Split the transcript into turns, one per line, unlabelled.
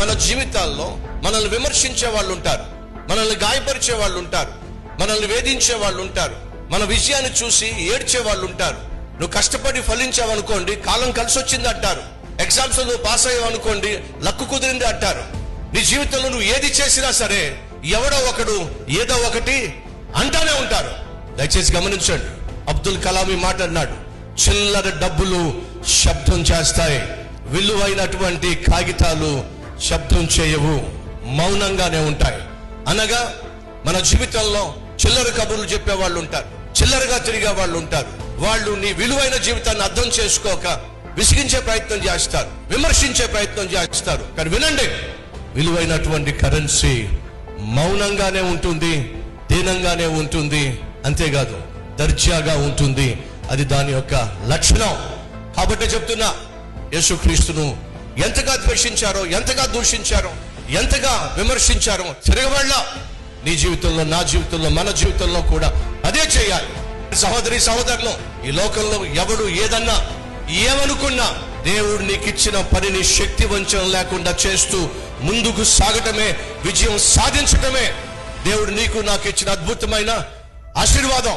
మన జీవితాల్లో మనల్ని విమర్శించే వాళ్ళు ఉంటారు, మనల్ని గాయపరిచే వాళ్ళు ఉంటారు, మనల్ని వేధించే వాళ్ళు ఉంటారు, మన విజయాన్ని చూసి ఏడ్చే వాళ్ళు ఉంటారు. నువ్వు కష్టపడి ఫలించావనుకోండి, కాలం కలిసి వచ్చింది అంటారు. ఎగ్జామ్స్ నువ్వు పాస్ అయ్యావనుకోండి, లక్కు కుదిరింది అంటారు. నీ జీవితంలో నువ్వు ఏది చేసినా సరే ఎవడో ఒకడు ఏదో ఒకటి అంటానే ఉంటారు. దయచేసి గమనించండి, అబ్దుల్ కలాం ఈ మాట అన్నాడు, చిల్లర డబ్బులు శబ్దం చేస్తాయి, విలువైనటువంటి కాగితాలు శబ్దం చేయవు, మౌనంగానే ఉంటాయి. అనగా మన జీవితంలో చిల్లర కబుర్లు చెప్పే వాళ్ళు ఉంటారు, చిల్లరగా తిరిగే వాళ్ళు ఉంటారు. వాళ్ళు నీ విలువైన జీవితాన్ని అర్థం చేసుకోక విసిగించే ప్రయత్నం చేస్తారు, విమర్శించే ప్రయత్నం చేస్తారు. కానీ వినండి, విలువైనటువంటి కరెన్సీ మౌనంగానే ఉంటుంది, దీనంగానే ఉంటుంది, అంతేకాదు దర్జాగా ఉంటుంది. అది దాని యొక్క లక్షణం. కాబట్టి చెప్తున్నా, యేసుక్రీస్తును ఎంతగా ద్వేషించారో, ఎంతగా దూషించారో, ఎంతగా విమర్శించారో తిరగబడలా నీ జీవితంలో, నా జీవితంలో, మన జీవితంలో కూడా అదే చేయాలి. సహోదరి సహోదరులు, ఈ లోకంలో ఎవడు ఏదన్నా ఏమనుకున్నా దేవుడు నీకు ఇచ్చిన పనిని శక్తి వంచన లేకుండా చేస్తూ ముందుకు సాగటమే, విజయం సాధించటమే దేవుడు నీకు నాకు ఇచ్చిన అద్భుతమైన ఆశీర్వాదం.